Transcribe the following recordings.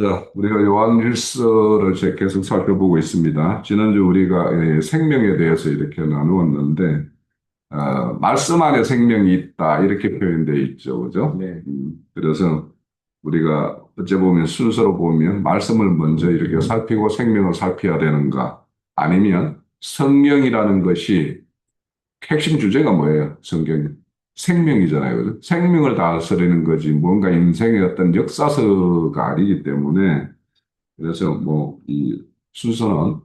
자, 우리가 요한일서를 이제 계속 살펴보고 있습니다. 지난주 우리가 생명에 대해서 이렇게 나누었는데, 말씀 안에 생명이 있다, 이렇게 표현되어 있죠. 그죠? 네. 그래서 우리가 어째 보면 순서로 보면 말씀을 먼저 이렇게 살피고 생명을 살펴야 되는가? 아니면 성령이라는 것이 핵심 주제가 뭐예요? 성경이. 생명이잖아요. 그죠? 생명을 다스리는 거지, 뭔가 인생의 어떤 역사서가 아니기 때문에 그래서 뭐 이 순서는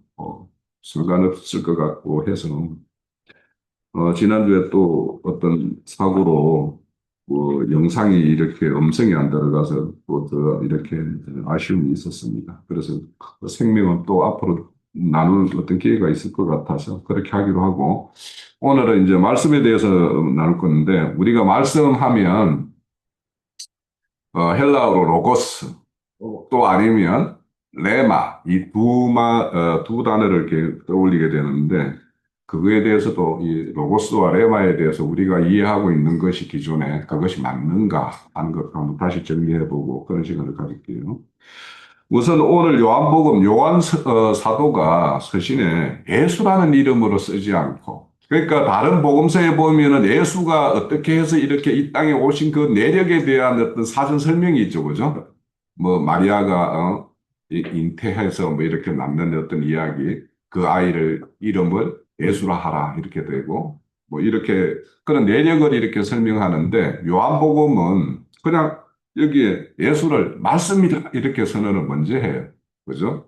상관없을 것 같고 해서 지난주에 또 어떤 사고로 영상이 이렇게 음성이 안 들어가서 또 더 이렇게 아쉬움이 있었습니다. 그래서 그 생명은 또 앞으로 나눌 어떤 기회가 있을 것 같아서 그렇게 하기로 하고 오늘은 이제 말씀에 대해서 나눌 건데 우리가 말씀하면 헬라어로 로고스 또 아니면 레마 이 두 단어를 이렇게 떠올리게 되는데 그거에 대해서도 이 로고스와 레마에 대해서 우리가 이해하고 있는 것이 기존에 그것이 맞는가 하는 것 한번 다시 정리해보고 그런 시간을 가질게요. 우선 오늘 요한복음 요한 사도가 서신에 예수라는 이름으로 쓰지 않고 그러니까 다른 복음서에 보면은 예수가 어떻게 해서 이렇게 이 땅에 오신 그 내력에 대한 어떤 사전 설명이 있죠, 그죠? 뭐 마리아가 잉태해서 뭐 이렇게 낳는 어떤 이야기, 그 아이를 이름을 예수라 하라 이렇게 되고 뭐 이렇게 그런 내력을 이렇게 설명하는데 요한복음은 그냥 여기에 예수를 말씀이다 이렇게 선언을 먼저 해요. 그죠?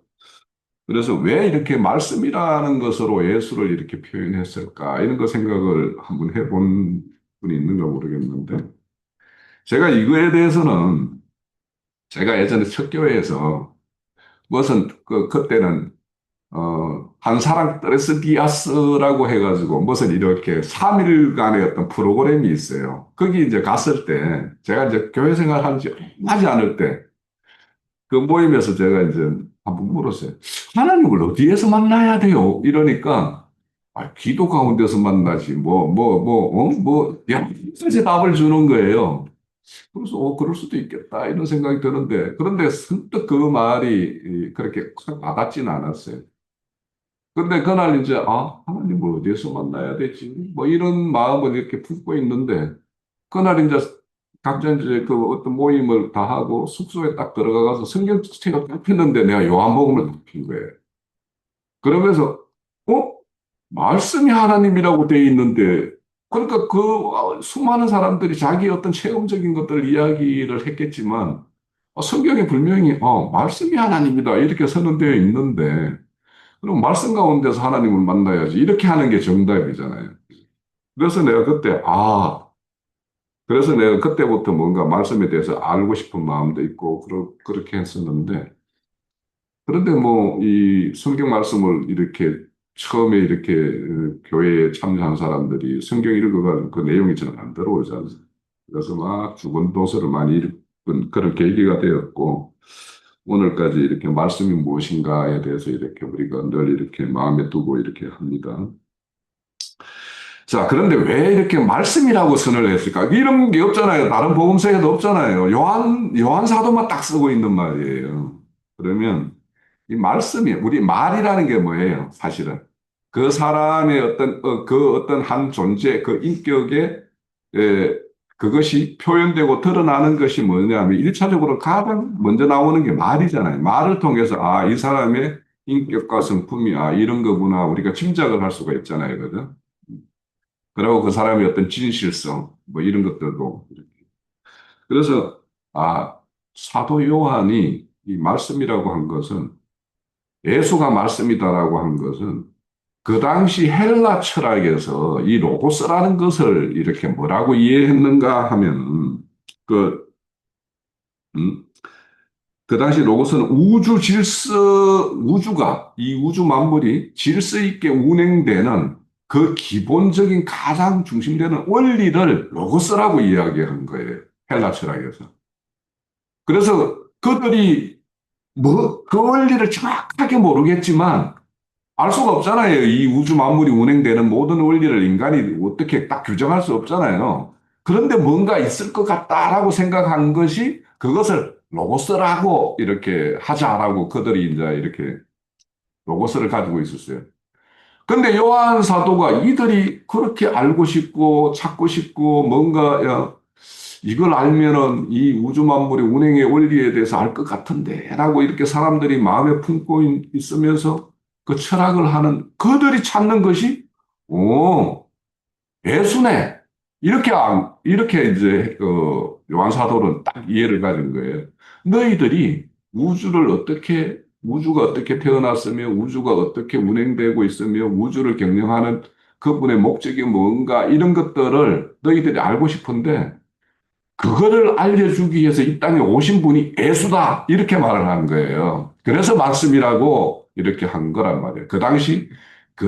그래서 왜 이렇게 말씀이라는 것으로 예수를 이렇게 표현했을까? 이런 거 생각을 한번 해본 분이 있는가 모르겠는데 제가 이거에 대해서는 제가 예전에 첫 교회에서 무슨 그때는 한사랑 트레스 디아스라고 해가지고 무슨 이렇게 3일간의 어떤 프로그램이 있어요. 거기 이제 갔을 때 제가 이제 교회 생활 한지 하지 않을 때 그 모임에서 제가 이제 한번 물었어요. 하나님을 어디에서 만나야 돼요? 이러니까 기도 가운데서 만나지 여러 가지 답을 주는 거예요. 그래서 그럴 수도 있겠다 이런 생각이 드는데 그런데 선뜻 그 말이 그렇게 확 와닿지는 않았어요. 근데 그날 이제 하나님을 어디에서 만나야 되지? 뭐 이런 마음을 이렇게 품고 있는데 그날 이제 각자 이제 그 어떤 모임을 다 하고 숙소에 딱 들어가서 성경책을 딱 폈는데 내가 요한복음을 딱 핀 거예요. 그러면서 어? 말씀이 하나님이라고 돼 있는데 그러니까 그 수많은 사람들이 자기 어떤 체험적인 것들 이야기를 했겠지만 성경에 분명히 말씀이 하나님이다 이렇게 선언되어 있는데 그럼 말씀 가운데서 하나님을 만나야지 이렇게 하는 게 정답이잖아요. 그래서 내가 그때 그래서 내가 그때부터 뭔가 말씀에 대해서 알고 싶은 마음도 있고 그렇게 했었는데 그런데 뭐 이 성경 말씀을 이렇게 처음에 이렇게 교회에 참여한 사람들이 성경 읽어가지고 그 내용이 저는 안 들어오잖아요. 그래서 막 죽은 도서를 많이 읽은 그런 계기가 되었고 오늘까지 이렇게 말씀이 무엇인가에 대해서 이렇게 우리가 늘 이렇게 마음에 두고 이렇게 합니다. 자, 그런데 왜 이렇게 말씀이라고 선을 했을까? 이런 게 없잖아요. 다른 복음서에도 없잖아요. 요한 사도만 딱 쓰고 있는 말이에요. 그러면 이 말씀이, 우리 말이라는 게 뭐예요? 사실은. 그 사람의 그 어떤 한 존재, 그 인격에, 에, 그것이 표현되고 드러나는 것이 뭐냐면, 일차적으로 가장 먼저 나오는 게 말이잖아요. 말을 통해서, 이 사람의 인격과 성품이, 이런 거구나. 우리가 짐작을 할 수가 있잖아요. 그죠? 그리고 그 사람의 어떤 진실성, 뭐 이런 것들도. 이렇게. 그래서, 사도 요한이 이 말씀이라고 한 것은 예수가 말씀이다라고 한 것은 그 당시 헬라 철학에서 이 로고스라는 것을 이렇게 뭐라고 이해했는가 하면 그, 음, 그 당시 로고스는 이 우주 만물이 질서 있게 운행되는 그 기본적인 가장 중심되는 원리를 로고스라고 이야기한 거예요. 헬라 철학에서. 그래서 그들이 그 원리를 정확하게 모르겠지만 알 수가 없잖아요. 이 우주 만물이 운행되는 모든 원리를 인간이 어떻게 딱 규정할 수 없잖아요. 그런데 뭔가 있을 것 같다라고 생각한 것이 그것을 로고스라고 이렇게 하자라고 그들이 이제 이렇게 로고스를 가지고 있었어요. 근데 요한 사도가 이들이 그렇게 알고 싶고 찾고 싶고 뭔가 야, 이걸 알면은 이 우주 만물의 운행의 원리에 대해서 알 것 같은데 라고 이렇게 사람들이 마음에 품고 있으면서 그 철학을 하는 그들이 찾는 것이 오 예수네 이렇게 이제 요한 사도는 딱 이해를 가진 거예요. 너희들이 우주가 어떻게 태어났으며 우주가 어떻게 운행되고 있으며 우주를 경영하는 그분의 목적이 뭔가 이런 것들을 너희들이 알고 싶은데 그거를 알려주기 위해서 이 땅에 오신 분이 예수다 이렇게 말을 하는 거예요. 그래서 말씀이라고 이렇게 한 거란 말이에요. 그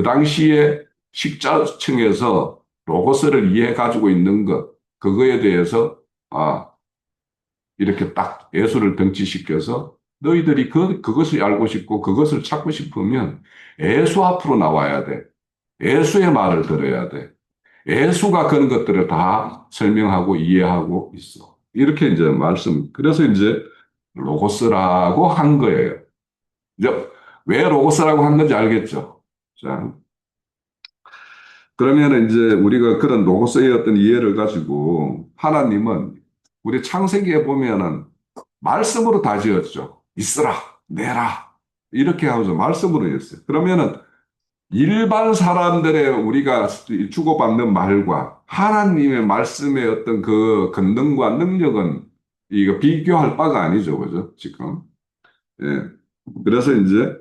당시에 식자층에서 로고스를 이해해 가지고 있는 것 그거에 대해서 아 이렇게 딱 예수를 등치시켜서 너희들이 그것을 알고 싶고 그것을 찾고 싶으면 예수 앞으로 나와야 돼. 예수의 말을 들어야 돼. 예수가 그런 것들을 다 설명하고 이해하고 있어. 이렇게 이제 그래서 이제 로고스라고 한 거예요. 이제 왜 로고스라고 한 건지 알겠죠? 자, 그러면 이제 우리가 그런 로고스의 어떤 이해를 가지고 하나님은 우리 창세기에 보면은 말씀으로 다 지었죠. 있으라, 내라. 이렇게 하면서 말씀으로 했어요. 그러면은 일반 사람들의 우리가 주고받는 말과 하나님의 말씀의 어떤 그 권능과 능력은 이거 비교할 바가 아니죠. 그죠? 지금. 예. 그래서 이제,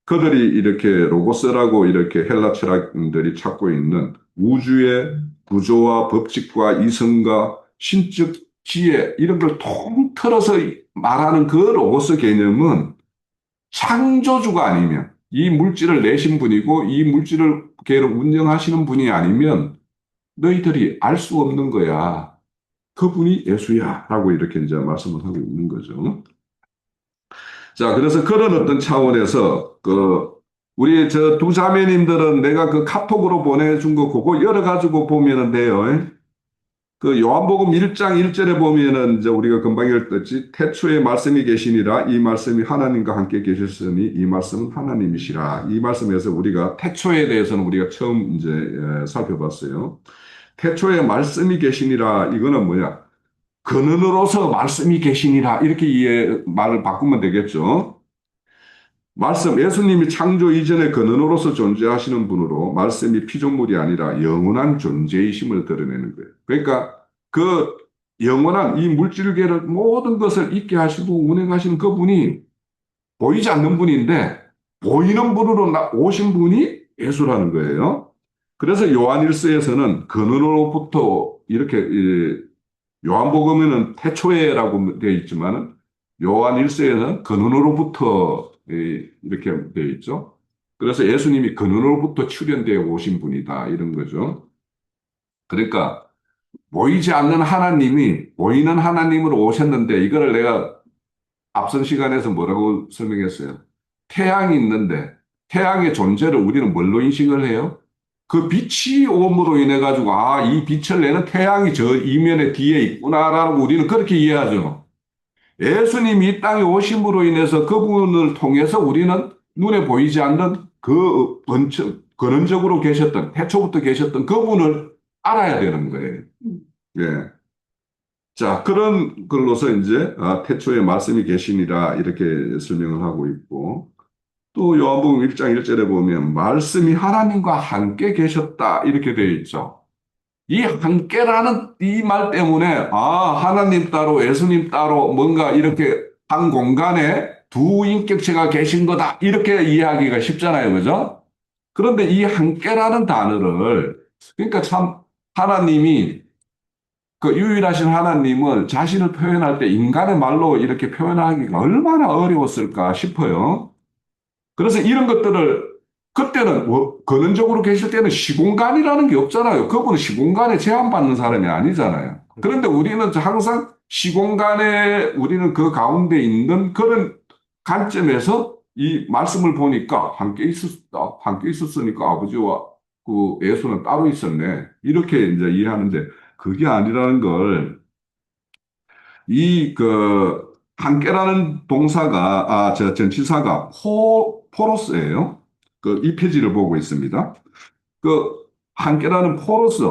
그들이 이렇게 로고스라고 이렇게 헬라 철학인들이 찾고 있는 우주의 구조와 법칙과 이성과 신적 지혜 이런 걸 통틀어서 말하는 그 로고스 개념은 창조주가 아니면 이 물질을 내신 분이고 이 물질을 걔를 운영하시는 분이 아니면 너희들이 알 수 없는 거야. 그분이 예수야. 라고 이렇게 이제 말씀을 하고 있는 거죠. 자, 그래서 그런 어떤 차원에서 우리 저 두 자매님들은 내가 그 카톡으로 보내준 거 그거 열어가지고 보면 돼요. 그 요한복음 1장 1절에 보면은 이제 우리가 금방 읽었지 태초에 말씀이 계시니라 이 말씀이 하나님과 함께 계셨으니 이 말씀은 하나님이시라 이 말씀에서 우리가 태초에 대해서는 우리가 처음 이제 살펴봤어요. 태초에 말씀이 계시니라 이거는 뭐야? 근원으로서 말씀이 계시니라 이렇게 말을 바꾸면 되겠죠. 예수님이 창조 이전의 근원으로서 존재하시는 분으로 말씀이 피조물이 아니라 영원한 존재이심을 드러내는 거예요. 그러니까 그 영원한 이 물질계를 모든 것을 있게 하시고 운행하시는 그분이 보이지 않는 분인데 보이는 분으로 오신 분이 예수라는 거예요. 그래서 요한일서에서는 근원으로부터 이렇게 요한복음에는 태초에라고 되어 있지만 요한일서에는 근원으로부터 이렇게 되어 있죠. 그래서 예수님이 근원으로부터 출현되어 오신 분이다 이런 거죠. 그러니까 보이지 않는 하나님이 보이는 하나님으로 오셨는데 이거를 내가 앞선 시간에서 뭐라고 설명했어요? 태양이 있는데 태양의 존재를 우리는 뭘로 인식을 해요? 그 빛이 오므로 인해 가지고 이 빛을 내는 태양이 저 이면에 뒤에 있구나라고 우리는 그렇게 이해하죠. 예수님이 이 땅에 오심으로 인해서 그분을 통해서 우리는 눈에 보이지 않는 근원적으로 계셨던 태초부터 계셨던 그분을 알아야 되는 거예요. 예. 자, 그런 걸로서 이제 태초에 말씀이 계시니라 이렇게 설명을 하고 있고 또 요한복음 1장 1절에 보면 말씀이 하나님과 함께 계셨다 이렇게 되어 있죠. 이 함께라는 이 말 때문에 하나님 따로 예수님 따로 뭔가 이렇게 한 공간에 두 인격체가 계신 거다 이렇게 이해하기가 쉽잖아요. 그죠? 그런데 이 함께라는 단어를 그러니까 참 하나님이 그 유일하신 하나님을 자신을 표현할 때 인간의 말로 이렇게 표현하기가 얼마나 어려웠을까 싶어요. 그래서 이런 것들을 그때는 근원적으로 계실 때는 시공간이라는 게 없잖아요. 그분은 시공간에 제한받는 사람이 아니잖아요. 그런데 우리는 항상 시공간에 우리는 그 가운데 있는 그런 관점에서 이 말씀을 보니까 함께 있었으니까 아버지와 그 예수는 따로 있었네. 이렇게 이제 이해하는데 그게 아니라는 걸 함께라는 동사가, 전치사가 포로스예요. 그 이 페이지를 보고 있습니다. 그 함께라는 포로스,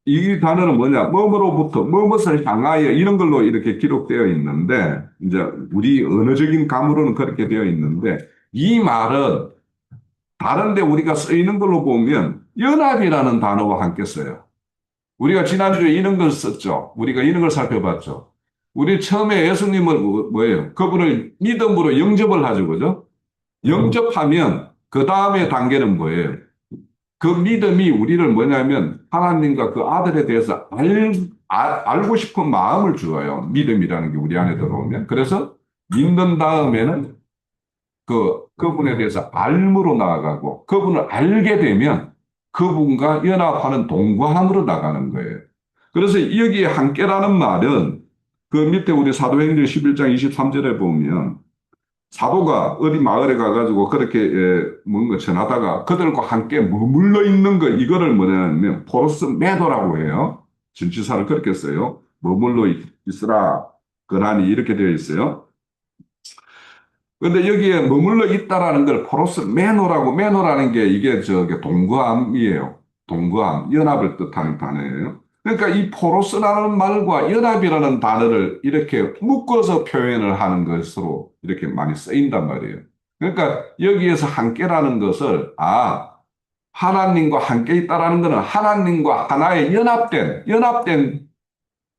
이 단어는 뭐냐? 뭐뭐로부터, 뭐뭇을 향하여 이런 걸로 이렇게 기록되어 있는데, 이제 우리 언어적인 감으로는 그렇게 되어 있는데, 이 말은 다른데 우리가 쓰이는 걸로 보면 연합이라는 단어와 함께 써요. 우리가 지난주에 이런 걸 썼죠. 우리가 이런 걸 살펴봤죠. 우리 처음에 예수님을 뭐예요? 그분을 믿음으로 영접을 하죠. 그죠? 영접하면 그 다음에 단계는 뭐예요? 그 믿음이 우리를 뭐냐면 하나님과 그 아들에 대해서 알고 싶은 마음을 주어요. 믿음이라는 게 우리 안에 들어오면. 그래서 믿는 다음에는 그분에 대해서 알므로 나아가고 그분을 알게 되면 그분과 연합하는 동거함으로 나가는 거예요. 그래서 여기에 함께라는 말은 그 밑에 우리 사도행전 11장 23절에 보면 사도가 어디 마을에 가가지고 그렇게 뭔가 전하다가 그들과 함께 머물러 있는 거 이거를 뭐냐면 포로스 메도라고 해요. 전치사를 그렇게 써요. 머물러 있으라 그러니 이렇게 되어 있어요. 근데 여기에 머물러 있다라는 걸 포로스 매너라는 게 이게 저게 동거함이에요. 동거함, 연합을 뜻하는 단어예요. 그러니까 이 포로스라는 말과 연합이라는 단어를 이렇게 묶어서 표현을 하는 것으로 이렇게 많이 쓰인단 말이에요. 그러니까 여기에서 함께라는 것을, 하나님과 함께 있다라는 것은 하나님과 하나의 연합된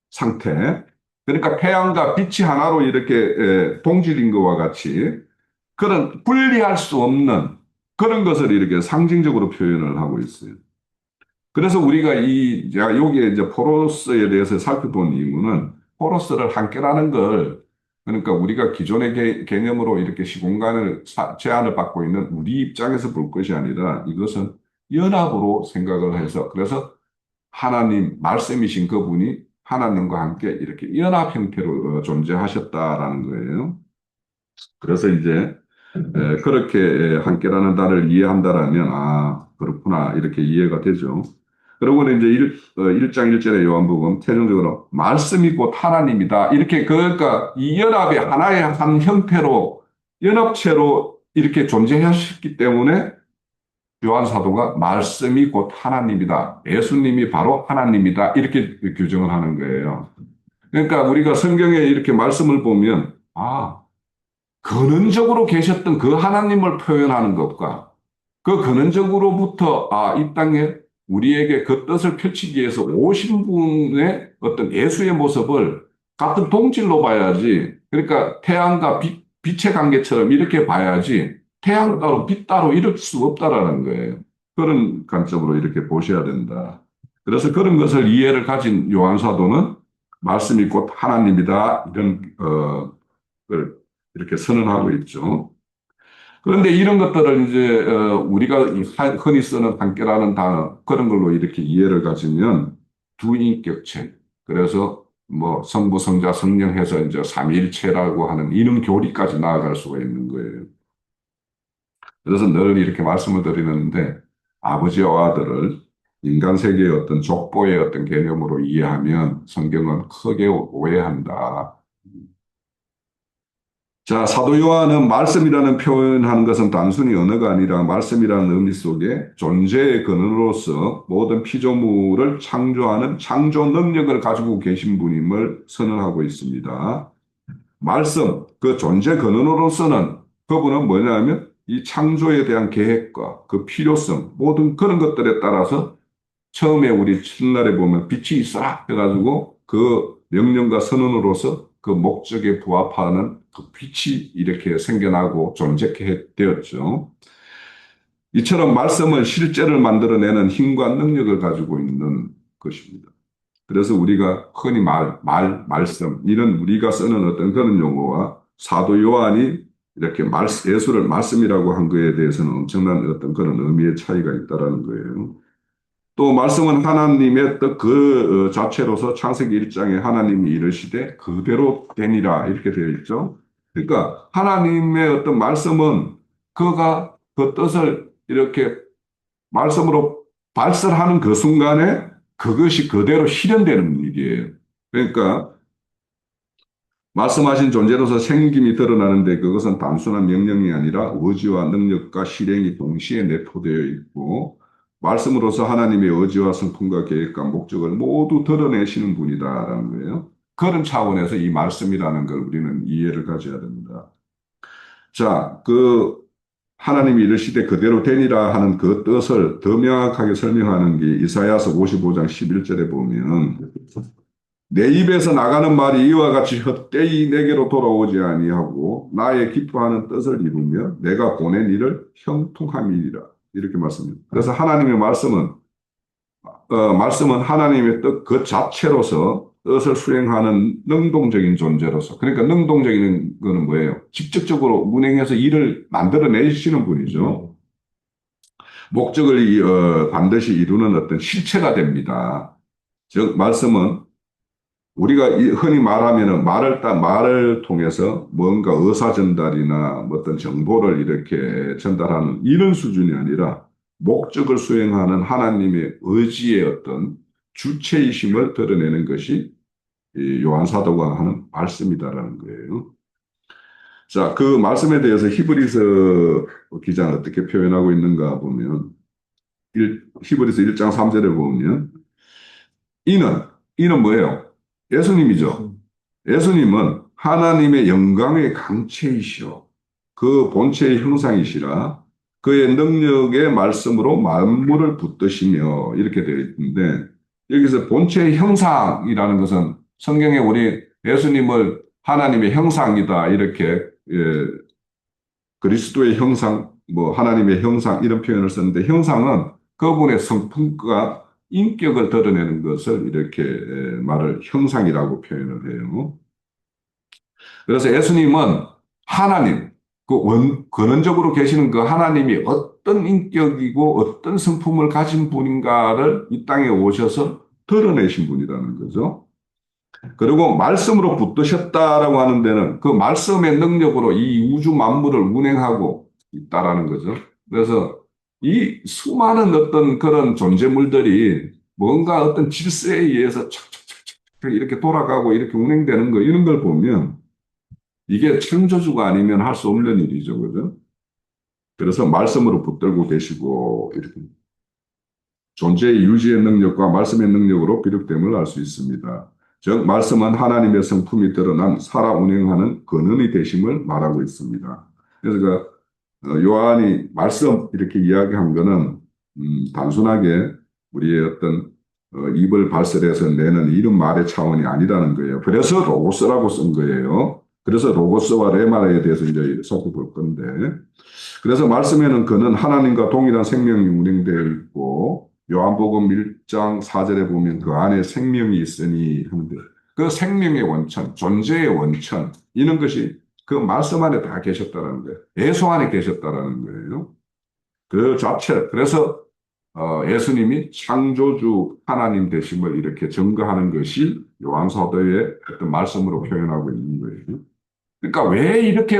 상태. 그러니까 태양과 빛이 하나로 이렇게 동질인 것과 같이 그런 분리할 수 없는 그런 것을 이렇게 상징적으로 표현을 하고 있어요. 그래서 우리가 제가 여기에 이제 포로스에 대해서 살펴본 이유는 포로스를 함께라는 걸 그러니까 우리가 기존의 개념으로 이렇게 시공간을 제한을 받고 있는 우리 입장에서 볼 것이 아니라 이것은 연합으로 생각을 해서 그래서 하나님 말씀이신 그분이 하나님과 함께 이렇게 연합 형태로 존재하셨다라는 거예요. 그래서 이제 그렇게 함께라는 단어를 이해한다라면 그렇구나 이렇게 이해가 되죠. 그러고는 이제 1장 1절의 요한복음 최종적으로 말씀이 곧 하나님이다. 이렇게 그러니까 이 연합의 하나의 한 형태로 연합체로 이렇게 존재하셨기 때문에 요한 사도가 말씀이 곧 하나님이다. 예수님이 바로 하나님이다. 이렇게 규정을 하는 거예요. 그러니까 우리가 성경에 이렇게 말씀을 보면 근원적으로 계셨던 그 하나님을 표현하는 것과 그 근원적으로부터 이 땅에 우리에게 그 뜻을 펼치기 위해서 오신 분의 어떤 예수의 모습을 같은 동질로 봐야지. 그러니까 태양과 빛의 관계처럼 이렇게 봐야지. 태양 따로 빛 따로 이럴 수 없다라는 거예요. 그런 관점으로 이렇게 보셔야 된다. 그래서 그런 것을 이해를 가진 요한 사도는 말씀이 곧 하나님이다. 이런 걸 이렇게 선언하고 있죠. 그런데 이런 것들을 이제 우리가 흔히 쓰는 함께라는 단어 그런 걸로 이렇게 이해를 가지면 두 인격체 그래서 뭐 성부 성자 성령 해서 이제 삼위일체라고 하는 이런 교리까지 나아갈 수가 있는 거예요. 그래서 늘 이렇게 말씀을 드리는데 아버지와 아들을 인간 세계의 어떤 족보의 어떤 개념으로 이해하면 성경은 크게 오해한다. 자, 사도 요한은 말씀이라는 표현하는 것은 단순히 언어가 아니라 말씀이라는 의미 속에 존재의 근원으로서 모든 피조물을 창조하는 창조 능력을 가지고 계신 분임을 선언하고 있습니다. 말씀, 그 존재 근원으로서는 그분은 뭐냐면 이 창조에 대한 계획과 그 필요성, 모든 그런 것들에 따라서 처음에 우리 첫날에 보면 빛이 있어라 해가지고 그 명령과 선언으로서 그 목적에 부합하는 그 빛이 이렇게 생겨나고 존재케 되었죠. 이처럼 말씀은 실제를 만들어내는 힘과 능력을 가지고 있는 것입니다. 그래서 우리가 흔히 말씀, 이런 우리가 쓰는 어떤 그런 용어와 사도 요한이 이렇게 예수를 말씀이라고 한 것에 대해서는 엄청난 어떤 그런 의미의 차이가 있다는 거예요. 또 말씀은 하나님의 뜻 그 자체로서 창세기 1장에 하나님이 이르시되 그대로 되니라 이렇게 되어 있죠. 그러니까 하나님의 어떤 말씀은 그가 그 뜻을 이렇게 말씀으로 발설하는 그 순간에 그것이 그대로 실현되는 일이에요. 그러니까 말씀하신 존재로서 생김이 드러나는데 그것은 단순한 명령이 아니라 의지와 능력과 실행이 동시에 내포되어 있고 말씀으로서 하나님의 의지와 성품과 계획과 목적을 모두 드러내시는 분이다라는 거예요. 그런 차원에서 이 말씀이라는 걸 우리는 이해를 가져야 됩니다. 자, 하나님이 이르시되 그대로 되니라 하는 그 뜻을 더 명확하게 설명하는 게 이사야서 55장 11절에 보면 내 입에서 나가는 말이 이와 같이 헛되이 내게로 돌아오지 아니하고 나의 기뻐하는 뜻을 이루며 내가 보낸 일을 형통함이니라 이렇게 말씀합니다. 그래서 하나님의 말씀은 하나님의 뜻 그 자체로서 뜻을 수행하는 능동적인 존재로서 그러니까 능동적인 거는 뭐예요? 직접적으로 운행해서 일을 만들어내시는 분이죠. 목적을 반드시 이루는 어떤 실체가 됩니다. 즉 말씀은 우리가 흔히 말하면은 말을 통해서 뭔가 의사 전달이나 뭐 어떤 정보를 이렇게 전달하는 이런 수준이 아니라 목적을 수행하는 하나님의 의지의 어떤 주체이심을 드러내는 것이 이 요한 사도가 하는 말씀이다라는 거예요. 자, 그 말씀에 대해서 히브리서 기자는 어떻게 표현하고 있는가 보면 히브리서 1장 3절에 보면 이는 뭐예요? 예수님이죠. 예수님은 하나님의 영광의 강체이시오. 그 본체의 형상이시라 그의 능력의 말씀으로 만물을 붙드시며 이렇게 되어 있는데 여기서 본체의 형상이라는 것은 성경에 우리 예수님을 하나님의 형상이다 이렇게 그리스도의 형상, 뭐 하나님의 형상 이런 표현을 썼는데 형상은 그분의 성품과 인격을 드러내는 것을 이렇게 말을 형상이라고 표현을 해요. 그래서 예수님은 하나님, 근원적으로 계시는 그 하나님이 어떤 인격이고 어떤 성품을 가진 분인가를 이 땅에 오셔서 드러내신 분이라는 거죠. 그리고 말씀으로 붙드셨다라고 하는 데는 그 말씀의 능력으로 이 우주 만물을 운행하고 있다라는 거죠. 그래서 이 수많은 어떤 그런 존재물들이 뭔가 어떤 질서에 의해서 착착착착 이렇게 돌아가고 이렇게 운행되는 거 이런 걸 보면 이게 창조주가 아니면 할 수 없는 일이죠. 그죠? 그래서 말씀으로 붙들고 계시고 이렇게 존재의 유지의 능력과 말씀의 능력으로 비롯됨을 알 수 있습니다. 즉 말씀은 하나님의 성품이 드러난 살아 운행하는 근원이 되심을 말하고 있습니다. 그래서 요한이 말씀 이렇게 이야기한 거는 단순하게 우리의 어떤 입을 발설해서 내는 이런 말의 차원이 아니라는 거예요. 그래서 로고스라고 쓴 거예요. 그래서 로고스와 레마에 대해서 이제 살펴볼 건데 그래서 말씀에는 그는 하나님과 동일한 생명이 운행되어 있고 요한복음 1장 4절에 보면 그 안에 생명이 있으니 하는데 그 생명의 원천, 존재의 원천 이런 것이 그 말씀 안에 다 계셨다는 거예요. 예수 안에 계셨다는 거예요. 그 자체 그래서 예수님이 창조주 하나님 되심을 이렇게 증거하는 것이 요한 사도의 어떤 말씀으로 표현하고 있는 거예요. 그러니까 왜 이렇게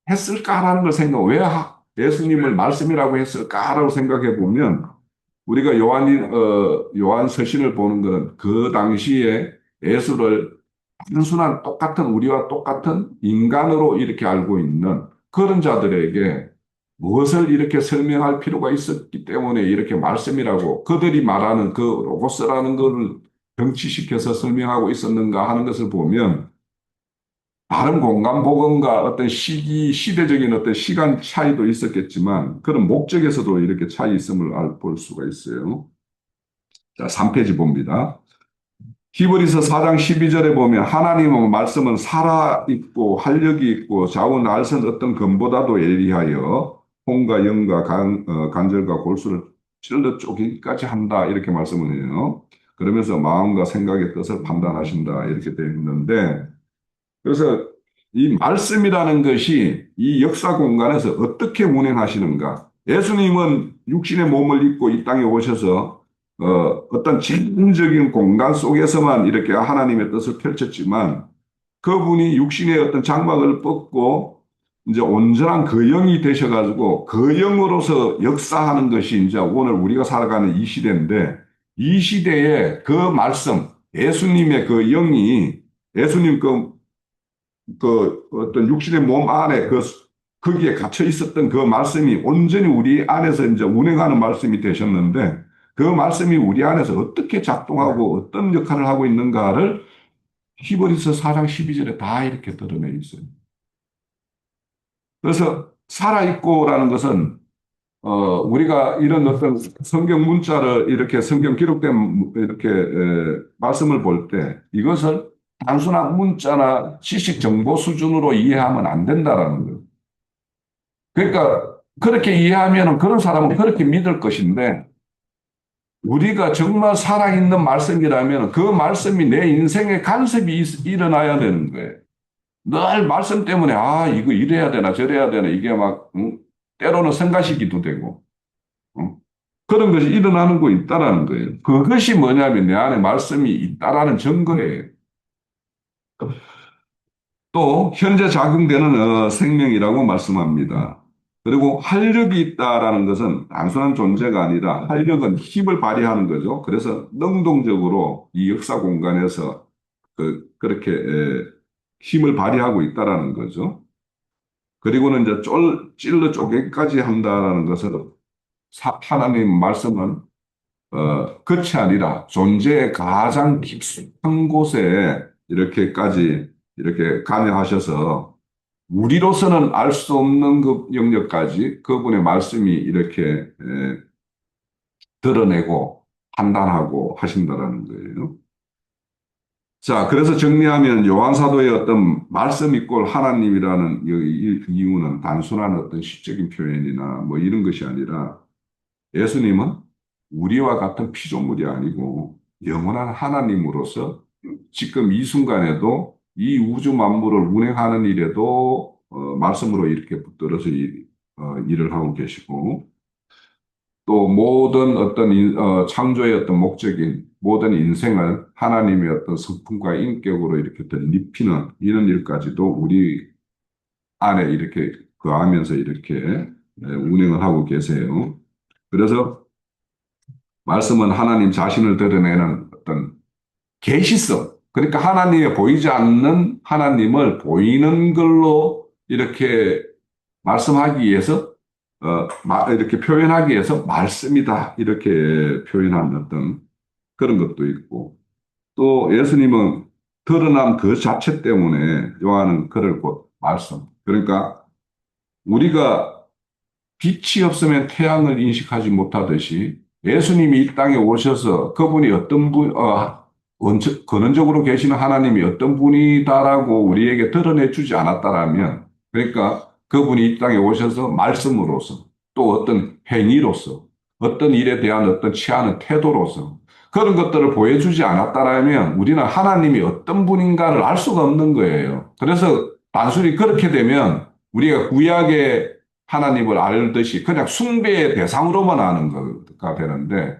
했을까라는 걸 왜 예수님을 말씀이라고 했을까라고 생각해 보면 우리가 요한 서신을 보는 것은 그 당시에 예수를 단순한 똑같은 우리와 똑같은 인간으로 이렇게 알고 있는 그런 자들에게 무엇을 이렇게 설명할 필요가 있었기 때문에 이렇게 말씀이라고 그들이 말하는 그 로고스라는 것을 병치시켜서 설명하고 있었는가 하는 것을 보면 다른 공간 복음과 어떤 시대적인 어떤 시간 차이도 있었겠지만 그런 목적에서도 이렇게 차이 있음을 볼 수가 있어요. 자, 3페이지 봅니다. 히브리서 4장 12절에 보면 하나님의 말씀은 살아있고 활력이 있고 좌우 날선 어떤 검보다도 예리하여 혼과 영과 관절과 골수를 찔러 쪼개기까지 한다 이렇게 말씀을 해요. 그러면서 마음과 생각의 뜻을 판단하신다 이렇게 되어 있는데 그래서 이 말씀이라는 것이 이 역사 공간에서 어떻게 운행하시는가? 예수님은 육신의 몸을 입고 이 땅에 오셔서 어떤 재정적인 공간 속에서만 이렇게 하나님의 뜻을 펼쳤지만 그분이 육신의 어떤 장막을 벗고 이제 온전한 그 영이 되셔가지고 그 영으로서 역사하는 것이 이제 오늘 우리가 살아가는 이 시대인데 이 시대에 그 말씀, 예수님의 그 영이 예수님 그 어떤 육신의 몸 안에 거기에 갇혀 있었던 그 말씀이 온전히 우리 안에서 이제 운행하는 말씀이 되셨는데 그 말씀이 우리 안에서 어떻게 작동하고 어떤 역할을 하고 있는가를 히브리서 4장 12절에 다 이렇게 드러내 있어요. 그래서 살아있고라는 것은 우리가 이런 어떤 성경 문자를 이렇게 성경 기록된 이렇게 말씀을 볼 때 이것을 단순한 문자나 지식 정보 수준으로 이해하면 안 된다라는 거예요. 그러니까 그렇게 이해하면 그런 사람은 그렇게 믿을 것인데 우리가 정말 살아있는 말씀이라면 그 말씀이 내 인생의 간섭이 일어나야 되는 거예요. 늘 말씀 때문에 아 이거 이래야 되나 저래야 되나 이게 막 때로는 성가시기도 되고 응? 그런 것이 일어나는 거 있다라는 거예요. 그것이 뭐냐면 내 안에 말씀이 있다라는 증거예요. 또 현재 작용되는 생명이라고 말씀합니다. 그리고 활력이 있다라는 것은 단순한 존재가 아니라 활력은 힘을 발휘하는 거죠. 그래서 능동적으로 이 역사 공간에서 그렇게 힘을 발휘하고 있다라는 거죠. 그리고는 이제 찔러 쪼개기까지 한다라는 것은 하나님 말씀은 끝이 아니라 존재의 가장 깊숙한 곳에 이렇게까지 이렇게 관여하셔서 우리로서는 알 수 없는 그 영역까지 그분의 말씀이 이렇게 드러내고 판단하고 하신다라는 거예요. 자, 그래서 정리하면 요한 사도의 어떤 말씀 이꼴 하나님이라는 이 이유는 단순한 어떤 시적인 표현이나 뭐 이런 것이 아니라 예수님은 우리와 같은 피조물이 아니고 영원한 하나님으로서 지금 이 순간에도 이 우주 만물을 운행하는 일에도 말씀으로 이렇게 붙들어서 일을 하고 계시고 또 모든 어떤 창조의 어떤 목적인 모든 인생을 하나님의 어떤 성품과 인격으로 이렇게 덧입히는 이런 일까지도 우리 안에 이렇게 거하면서 이렇게 운행을 하고 계세요. 그래서 말씀은 하나님 자신을 드러내는 어떤 계시성. 그러니까 하나님의 보이지 않는 하나님을 보이는 걸로 이렇게 말씀하기 위해서 이렇게 표현하기 위해서 말씀이다. 이렇게 표현한 어떤 그런 것도 있고 또 예수님은 드러난 그 자체 때문에 요한은 그를 곧 말씀. 그러니까 우리가 빛이 없으면 태양을 인식하지 못하듯이 예수님이 이 땅에 오셔서 그분이 어떤 근원적으로 계시는 하나님이 어떤 분이다라고 우리에게 드러내 주지 않았다라면, 그러니까 그분이 이 땅에 오셔서 말씀으로서 또 어떤 행위로서 어떤 일에 대한 어떤 취하는 태도로서 그런 것들을 보여주지 않았다라면 우리는 하나님이 어떤 분인가를 알 수가 없는 거예요. 그래서 단순히 그렇게 되면 우리가 구약의 하나님을 알듯이 그냥 숭배의 대상으로만 아는 거가 되는데,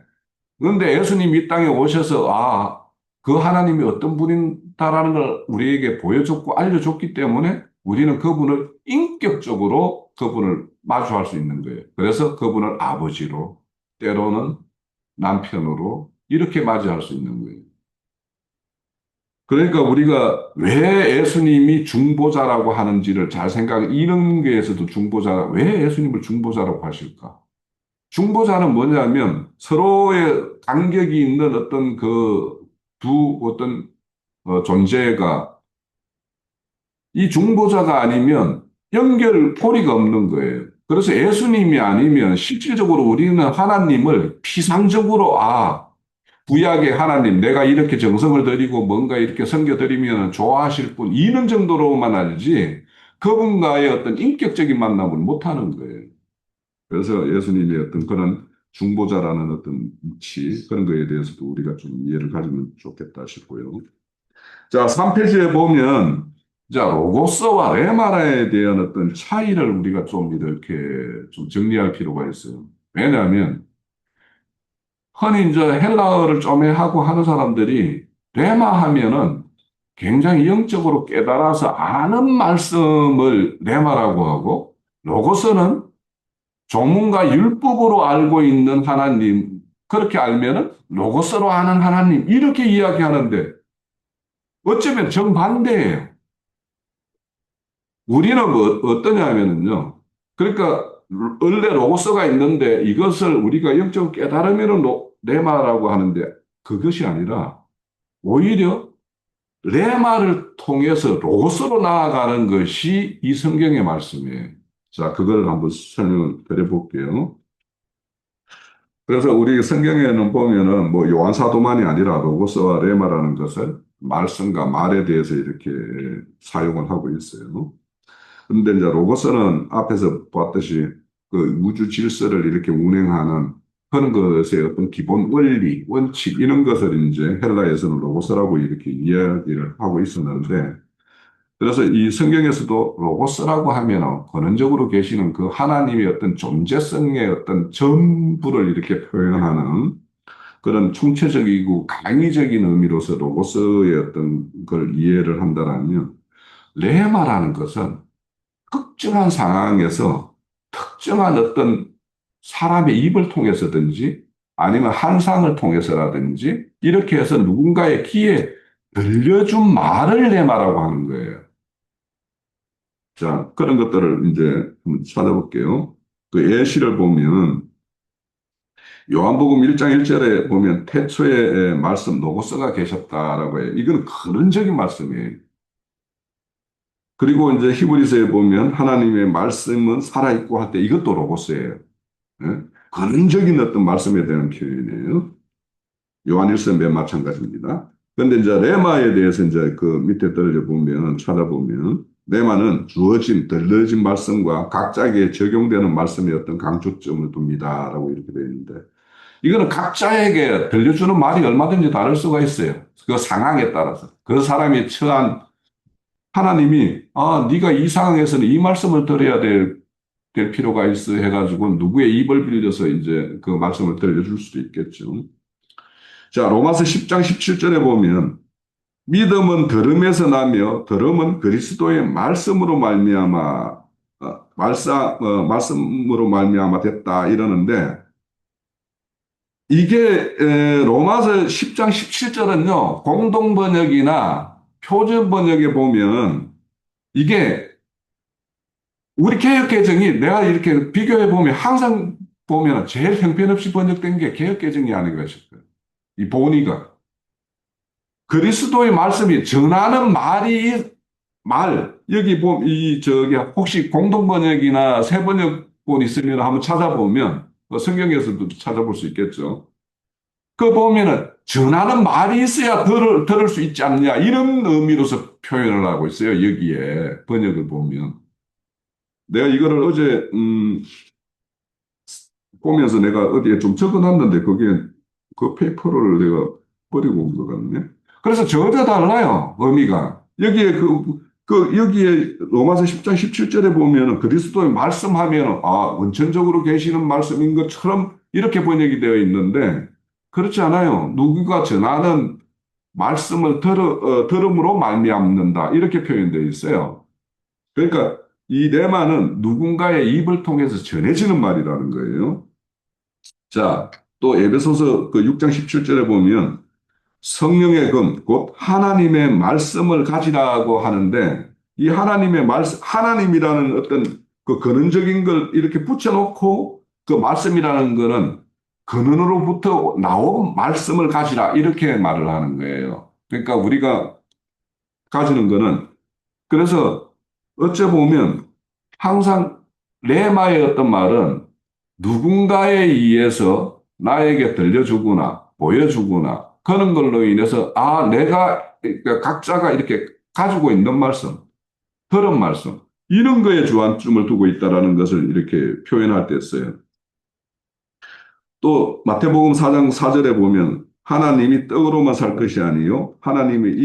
그런데 예수님이 이 땅에 오셔서 그 하나님이 어떤 분이다라는 걸 우리에게 보여줬고 알려줬기 때문에 우리는 그분을 인격적으로 그분을 마주할 수 있는 거예요. 그래서 그분을 아버지로 때로는 남편으로 이렇게 맞이할 수 있는 거예요. 그러니까 우리가 왜 예수님이 중보자라고 하는지를 잘 이런 게에서도 왜 예수님을 중보자라고 하실까? 중보자는 뭐냐면 서로의 간격이 있는 어떤 그 두 어떤 존재가 이 중보자가 아니면 연결고리가 없는 거예요. 그래서 예수님이 아니면 실질적으로 우리는 하나님을 피상적으로 구약의 하나님, 내가 이렇게 정성을 들이고 뭔가 이렇게 섬겨드리면 좋아하실 분, 이런 정도로만 알지, 그분과의 어떤 인격적인 만남을 못하는 거예요. 그래서 예수님의 어떤 그런 중보자라는 어떤 위치, 그런 거에 대해서도 우리가 좀 이해를 가지면 좋겠다 싶고요. 자, 3페이지에 보면, 자, 로고스와 레마라에 대한 어떤 차이를 우리가 좀 이렇게 좀 정리할 필요가 있어요. 왜냐하면, 흔히 이제 헬라어를 좀 하고 하는 사람들이 레마 하면은 굉장히 영적으로 깨달아서 아는 말씀을 레마라고 하고, 로고스는 조문과 율법으로 알고 있는 하나님, 그렇게 알면은 로고스로 아는 하나님, 이렇게 이야기하는데 어쩌면 정반대예요. 우리는 뭐 어떠냐면은요. 그러니까 원래 로고스가 있는데 이것을 우리가 영적 깨달으면 레마라고 하는데 그것이 아니라 오히려 레마를 통해서 로고스로 나아가는 것이 이 성경의 말씀이에요. 자, 그걸 한번 설명을 드려볼게요. 그래서 우리 성경에는 보면은 뭐 요한 사도만이 아니라 로고스와 레마라는 것을 말씀과 말에 대해서 이렇게 사용을 하고 있어요. 근데 이제 로고스는 앞에서 봤듯이 그 우주 질서를 이렇게 운행하는 그런 것의 어떤 기본 원리, 원칙 이런 것을 이제 헬라에서는 로고스라고 이렇게 이야기를 하고 있었는데 그래서 이 성경에서도 로고스라고 하면 근원적으로 계시는 그 하나님의 어떤 존재성의 어떤 전부를 이렇게 표현하는 그런 총체적이고 강의적인 의미로서 로고스의 어떤 걸 이해를 한다라면 레마라는 것은 특정한 상황에서 특정한 어떤 사람의 입을 통해서든지 아니면 한상을 통해서라든지 이렇게 해서 누군가의 귀에 들려준 말을 레마라고 하는 거예요. 자, 그런 것들을 이제 한번 찾아볼게요. 그 예시를 보면 요한복음 1장 1절에 보면 태초에 말씀 노고스가 계셨다라고 해요. 이건 근원적인 말씀이에요. 그리고 이제 히브리서에 보면 하나님의 말씀은 살아있고 할 때 이것도 로고스예요. 예? 근원적인 어떤 말씀에 대한 표현이에요. 요한일서 맨 마찬가지입니다. 그런데 이제 레마에 대해서 이제 그 밑에 들려보면 찾아보면 레마는 주어진 들려진 말씀과 각자에게 적용되는 말씀의 어떤 강조점을 둡니다라고 이렇게 되어 있는데 이거는 각자에게 들려주는 말이 얼마든지 다를 수가 있어요. 그 상황에 따라서 그 사람이 처한 하나님이 네가 이 상황에서는 이 말씀을 들어야 될 필요가 있어 해가지고 누구의 입을 빌려서 이제 그 말씀을 들려줄 수도 있겠죠. 자, 로마서 10장 17절에 보면 믿음은 들음에서 나며 들음은 그리스도의 말씀으로 말미암아 말씀으로 말미암아 됐다 이러는데 이게 로마서 10장 17절은요. 공동 번역이나 표준 번역에 보면 이게 우리 개혁개정이 내가 이렇게 비교해 보면 항상 보면 제일 형편없이 번역된 게 개혁개정이 아닌가 싶어요. 이 본의가. 그리스도의 말씀이 전하는 여기 보면, 혹시 공동번역이나 새번역본 있으면 한번 찾아보면, 성경에서도 찾아볼 수 있겠죠. 그 보면은, 전하는 말이 있어야 들을 수 있지 않냐, 이런 의미로서 표현을 하고 있어요, 여기에, 번역을 보면. 내가 이거를 어제, 보면서 내가 어디에 좀 적어놨는데, 그 페이퍼를 내가 버리고 온 것 같네. 그래서 전혀 달라요, 의미가. 여기에 로마서 10장 17절에 보면은 그리스도의 말씀하면은, 원천적으로 계시는 말씀인 것처럼 이렇게 번역이 되어 있는데, 그렇지 않아요. 누구가 전하는 말씀을 들음으로 말미암는다. 이렇게 표현되어 있어요. 그러니까 이 레마는 누군가의 입을 통해서 전해지는 말이라는 거예요. 자, 또 에베소서 그 6장 17절에 보면 성령의 금, 곧 하나님의 말씀을 가지라고 하는데 이 하나님의 말씀, 하나님이라는 어떤 그 근원적인 걸 이렇게 붙여놓고 그 말씀이라는 거는 근원으로부터 나온 말씀을 가지라 이렇게 말을 하는 거예요. 그러니까 우리가 가지는 거는 그래서 어째 보면 항상 레마의 어떤 말은 누군가에 의해서 나에게 들려주거나 보여주거나 그런 걸로 인해서 내가 그러니까 각자가 이렇게 가지고 있는 말씀, 들은 말씀 이런 거에 주안점을 두고 있다라는 것을 이렇게 표현할 때 써요. 또 마태복음 4장 4절에 보면 하나님이 떡으로만 살 것이 아니요 하나님의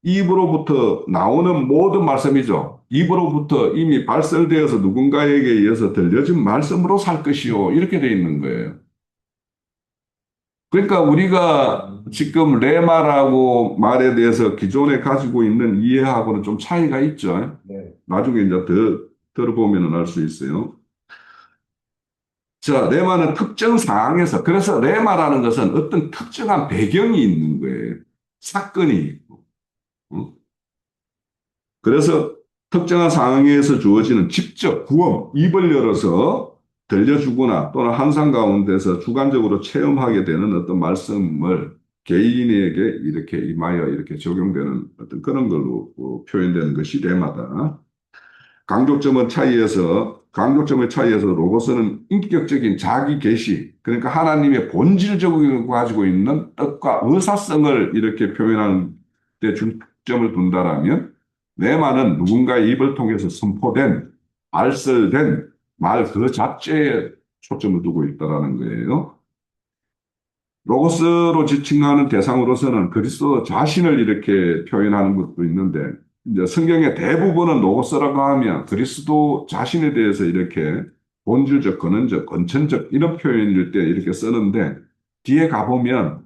입으로부터 나오는 모든 말씀이죠. 입으로부터 이미 발설되어서 누군가에게 의해서 들려진 말씀으로 살 것이요. 이렇게 돼 있는 거예요. 그러니까 우리가 지금 레마라고 말에 대해서 기존에 가지고 있는 이해하고는 좀 차이가 있죠. 네. 나중에 이제 더 들어보면 알 수 있어요. 자, 레마는 특정 상황에서, 그래서 레마라는 것은 어떤 특정한 배경이 있는 거예요. 사건이 있고. 어? 그래서 특정한 상황에서 주어지는 직접 구음, 입을 열어서 들려주거나 또는 환상 가운데서 주관적으로 체험하게 되는 어떤 말씀을 개인에게 이렇게 임하여 이렇게 적용되는 어떤 그런 걸로 표현되는 것이 레마다. 강조점의 차이에서 로고스는 인격적인 자기 계시, 그러니까 하나님의 본질적으로 가지고 있는 뜻과 의사성을 이렇게 표현하는 데 중점을 둔다라면, 내 말은 누군가의 입을 통해서 선포된, 발설된 말 그 자체에 초점을 두고 있다라는 거예요. 로고스로 지칭하는 대상으로서는 그리스도 자신을 이렇게 표현하는 것도 있는데, 이제 성경의 대부분은 로고스라고 하면 그리스도 자신에 대해서 이렇게 본질적, 근원적, 건천적 이런 표현일 때 이렇게 쓰는데, 뒤에 가보면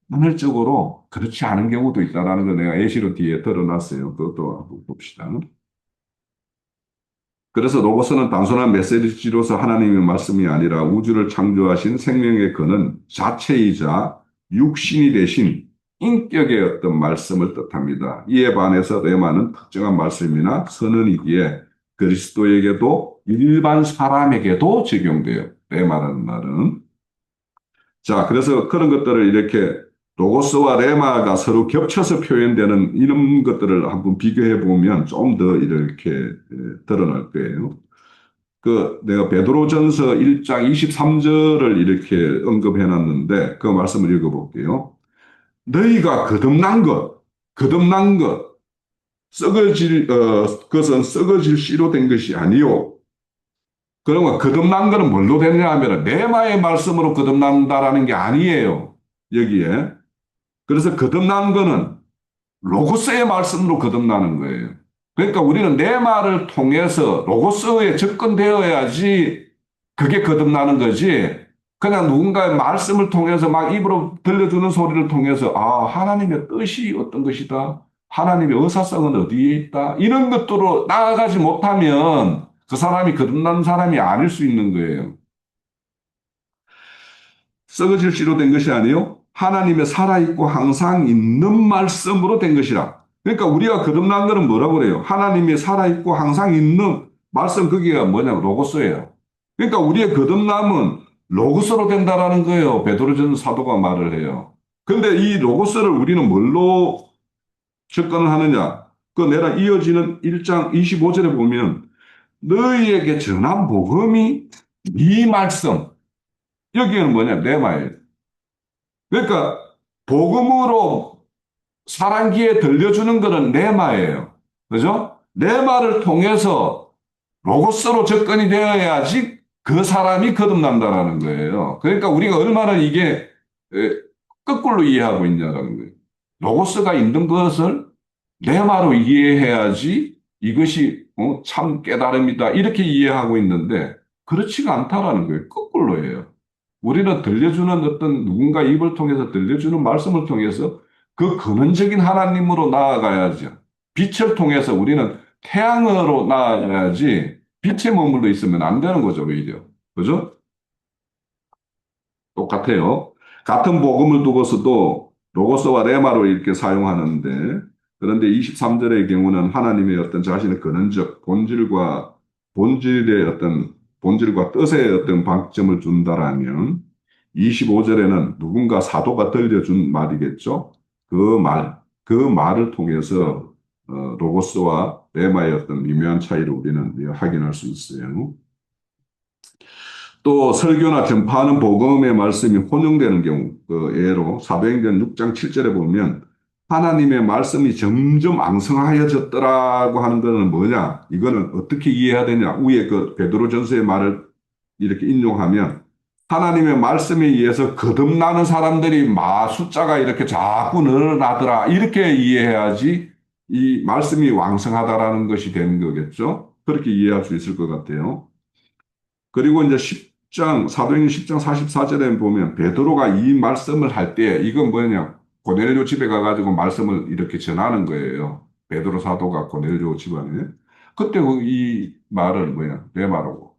하늘적으로 그렇지 않은 경우도 있다라는 거 내가 예시로 뒤에 드러났어요. 그것도 한번 봅시다. 그래서 로고스는 단순한 메시지로서 하나님의 말씀이 아니라 우주를 창조하신 생명의 근원 자체이자 육신이 되신 인격의 어떤 말씀을 뜻합니다. 이에 반해서 레마는 특정한 말씀이나 선언이기에 그리스도에게도 일반 사람에게도 적용돼요. 레마라는 말은. 자, 그래서 그런 것들을 이렇게 로고스와 레마가 서로 겹쳐서 표현되는 이런 것들을 한번 비교해 보면 좀 더 이렇게 드러날 거예요. 내가 베드로전서 1장 23절을 이렇게 언급해 놨는데 그 말씀을 읽어볼게요. 너희가 거듭난 것, 그것은 썩어질 씨로 된 것이 아니요. 그러면 거듭난 것은 뭘로 됐냐 하면 레마의 말씀으로 거듭난다라는 게 아니에요. 여기에. 그래서 거듭난 거는 로고스의 말씀으로 거듭나는 거예요. 그러니까 우리는 내 말을 통해서 로고스에 접근되어야지 그게 거듭나는 거지. 그냥 누군가의 말씀을 통해서 막 입으로 들려주는 소리를 통해서 아, 하나님의 뜻이 어떤 것이다. 하나님의 의사성은 어디에 있다. 이런 것들로 나아가지 못하면 그 사람이 거듭난 사람이 아닐 수 있는 거예요. 썩어질 씨로 된 것이 아니요 하나님의 살아있고 항상 있는 말씀으로 된 것이라. 그러니까 우리가 거듭난 것은 뭐라고 그래요? 하나님의 살아있고 항상 있는 말씀, 그게 뭐냐면 로고스예요. 그러니까 우리의 거듭남은 로고스로 된다라는 거예요. 베드로전 사도가 말을 해요. 근데 이 로고스를 우리는 뭘로 접근을 하느냐? 그 내가 이어지는 1장 25절에 보면 너희에게 전한 복음이 이 말씀, 여기는 뭐냐? 내 말이에요. 그러니까 복음으로 사람 귀에 들려주는 것은 레마예요. 그죠? 레마를 통해서 로고스로 접근이 되어야지 그 사람이 거듭난다라는 거예요. 그러니까 우리가 얼마나 이게 거꾸로 이해하고 있냐라는 거예요. 로고스가 있는 것을 레마로 이해해야지 이것이 참 깨달음이다 이렇게 이해하고 있는데 그렇지가 않다라는 거예요. 거꾸로 해요. 우리는 들려주는 어떤 누군가 입을 통해서 들려주는 말씀을 통해서 그 근원적인 하나님으로 나아가야죠. 빛을 통해서 우리는 태양으로 나아가야지 빛에 머물러 있으면 안 되는 거죠, 오히려. 그죠? 똑같아요. 같은 복음을 두고서도 로고스와 레마로 이렇게 사용하는데, 그런데 23절의 경우는 하나님의 어떤 자신의 근원적 본질과 뜻의 어떤 방점을 준다라면, 25절에는 누군가 사도가 들려준 말이겠죠. 그 말을 통해서 로고스와 레마의 어떤 미묘한 차이를 우리는 확인할 수 있어요. 또 설교나 전파하는 복음의 말씀이 혼용되는 경우, 예로 사도행전 6장 7절에 보면 하나님의 말씀이 점점 앙성하여졌더라고 하는 것은 뭐냐? 이거는 어떻게 이해해야 되냐? 위에 그 베드로전서의 말을 이렇게 인용하면 하나님의 말씀에 의해서 거듭나는 사람들이 숫자가 이렇게 자꾸 늘어나더라. 이렇게 이해해야지 이 말씀이 왕성하다라는 것이 되는 거겠죠? 그렇게 이해할 수 있을 것 같아요. 그리고 이제 사도행전 10장 44절에 보면 베드로가 이 말씀을 할 때 이건 뭐냐? 고넬료 집에 가가지고 말씀을 이렇게 전하는 거예요. 베드로 사도가 고넬료 집안에. 그때 이 말은 뭐야? 내 말하고.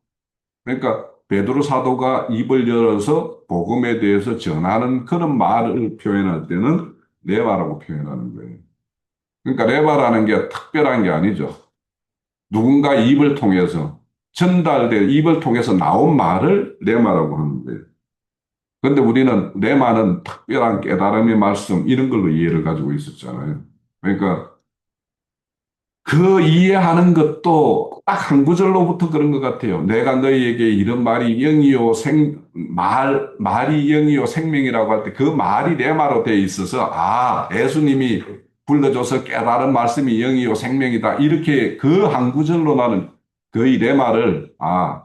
그러니까 베드로 사도가 입을 열어서 복음에 대해서 전하는 그런 말을 표현할 때는 내 말하고 표현하는 거예요. 그러니까 레마라는 게 특별한 게 아니죠. 누군가 입을 통해서 전달된 입을 통해서 나온 말을 레마라고 하는 거예요. 그런데 우리는 레마는 특별한 깨달음의 말씀 이런 걸로 이해를 가지고 있었잖아요. 그러니까 그 이해하는 것도 딱 한 구절로부터 그런 것 같아요. 내가 너희에게 이런 말이 영이요 말이 영이요 생명이라고 할 때 그 말이 레마로 돼 있어서 예수님이 불러줘서 깨달은 말씀이 영이요 생명이다. 이렇게 그 한 구절로 나는 거의 레마를